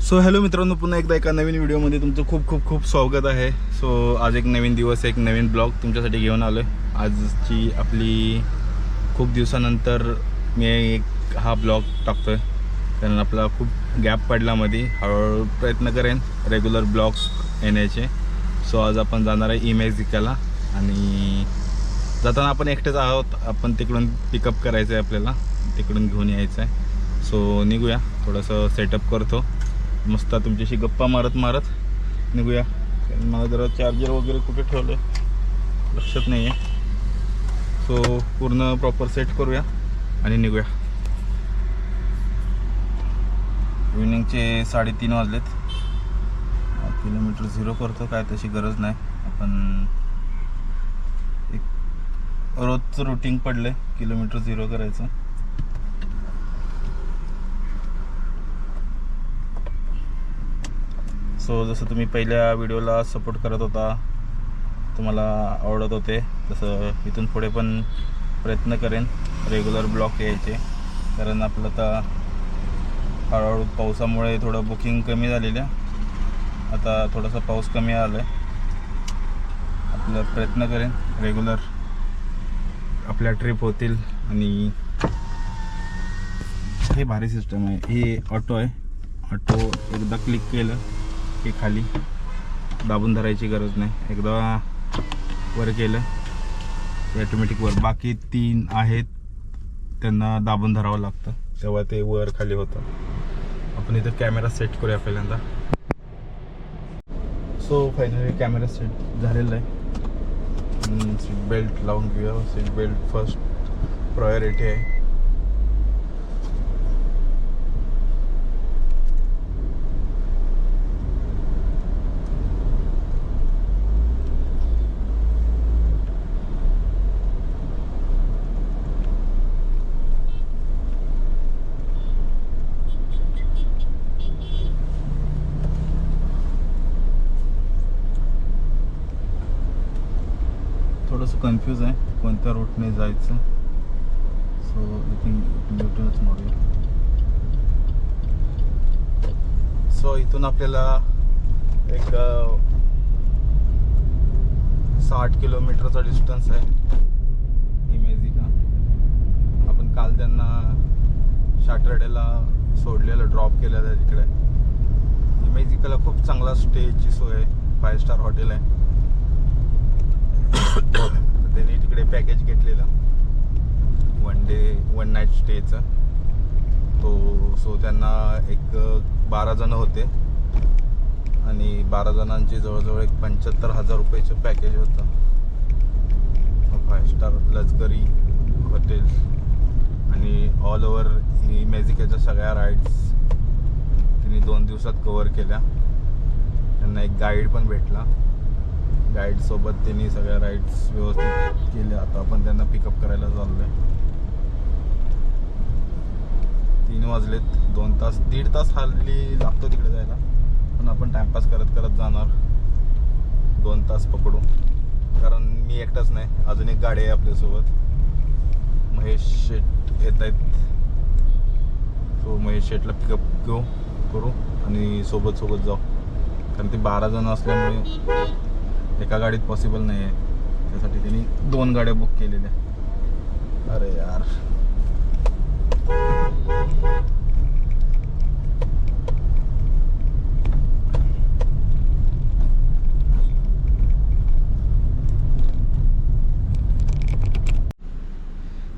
So hello मित्रांनो, पुन्हा एकदा एका नवीन व्हिडिओमध्ये तुमचं खूप खूप खूप स्वागत आहे. सो आज एक नवीन दिवस, एक नवीन ब्लॉग तुमच्यासाठी घेऊन आलो आहे. आजची आपली खूप दिवसानंतर मी हा ब्लॉग टाकतो आहे, कारण आपला खूप गॅप पडला मध्ये. हळूहळू प्रयत्न करेन रेग्युलर ब्लॉग्स येण्याचे. सो आज आपण जाणार आहे इमेजिकाला आणि जाताना आपण एकटेच आहोत. आपण तिकडून पिकअप करायचं आहे, आपल्याला तिकडून घेऊन यायचं आहे. सो निघूया, थोडंसं सेटअप करतो, मस्त तुमच्याशी गप्पा मारत निघूया. मला जरा चार्जर वगैरे कुठे ठेवलं लक्षात नाही आहे. सो पूर्ण प्रॉपर सेट करूया आणि निघूया. इव्हिनिंगचे 3:30 वाजलेत. किलोमीटर 0 करतो, काय तशी गरज नाही. आपण एक रोजचं रुटीन पडलं किलोमीटर 0 करायचं. सो जसं तुम्ही पहिल्या व्हिडिओला सपोर्ट करत होता, तुम्हाला आवडत होते, तसं इथून पुढे पण प्रयत्न करेन रेग्युलर ब्लॉग यायचे. कारण आपलं तर हळूहळू पावसामुळे थोडं बुकिंग कमी झालेलं आहे. आता थोडासा पाऊस कमी आला आहे. आपलं प्रयत्न करेन रेग्युलर आपल्या ट्रिप होतील. आणि हे भारी सिस्टम आहे. हे ऑटो आहे. ऑटो एकदा क्लिक केलं की खाली दाबून धरायची गरज नाही. एकदा वर केलं की ऑटोमॅटिक वर. बाकी 3 आहेत त्यांना दाबून धरावं लागतं, तेव्हा ते वर खाली होतं. आपण इथं कॅमेरा सेट करूया पहिल्यांदा. सो फायनली कॅमेरा सेट झालेला आहे. सीट बेल्ट लावून घेऊया. सीट बेल्ट फर्स्ट प्रायोरिटी आहे. थोडंसं कन्फ्यूज आहे कोणत्या रूटने जायचं. सो आय थिंक न्यूटनच मारूया. सो इथून आपल्याला एक 60 किलोमीटरचा डिस्टन्स आहे इमेजिका. आपण काल त्यांना सॅटर्डेला सोडलेलं, ड्रॉप केलेलं आहे तिकडे. इमेजिकाला खूप चांगला स्टेची सोय आहे. 5 स्टार हॉटेल आहे. त्यांनी तिकडे पॅकेज घेतलेलं 1 डे 1 नाईट स्टेचं. सो त्यांना एक 12 जण होते आणि 12 जणांची जवळजवळ एक 75,000 रुपयाचं पॅकेज होतं. 5 स्टार लक्झरी हॉटेल आणि ऑल ओव्हर इमेजिकाच्या सगळ्या राईड्स त्यांनी 2 दिवसात कव्हर केल्या. त्यांना एक गाईड पण भेटला. गाईडसोबत त्यांनी सगळ्या राईड्स व्यवस्थित केल्या. आता आपण त्यांना पिकअप करायला चाललो आहे. 3 वाजलेत. 2 तास 1.5 तास हल्ली लागतो तिकडे जायला, पण आपण टाइमपास करत करत जाणार. 2 तास पकडू, कारण मी एकटाच नाही, अजून एक गाडी आहे आपल्यासोबत. महेश शेट येत आहेत. सो महेश शेटला पिकअप करू आणि सोबत जाऊ. कारण ते 12 जण असल्यामुळे एका गाडीत पॉसिबल नाही आहे. त्यासाठी त्यांनी 2 गाड्या बुक केलेल्या. अरे यार,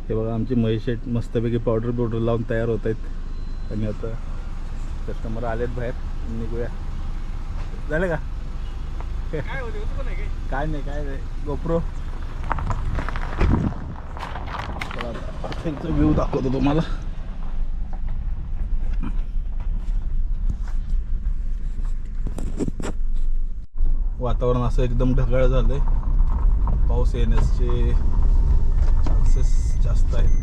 हे बघा आमचे महेश शेट मस्तपैकी पावडर लावून तयार होत आहेत. आणि आता कस्टमर आलेत बाहेर. निघूया. झालं का? काय नाही गोप्रो व्ह्यू दाखवतो तुम्हाला. वातावरण असं एकदम ढगाळ झालंय. पाऊस येण्याचे चान्सेस जास्त आहेत.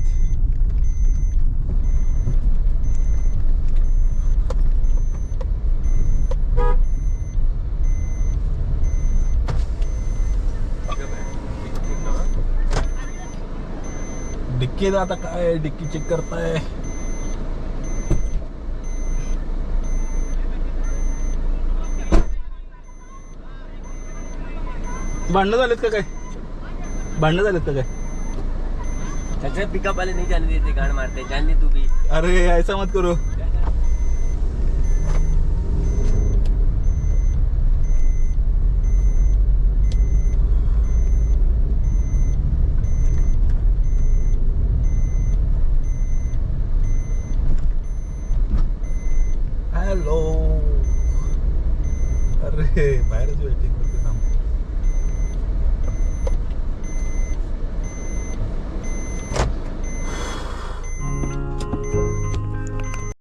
डिक्की आता काय डिक्की चेक करताय. भांडणं झालेत का काय? भांडणं झालेत का काय? सगळे पिकअप वाले नहीं जाने देते, गाड़ मारते, जान तू भी. अरे ऐसा मत करो. हॅलो. अरे बाहेरच वेटिंग.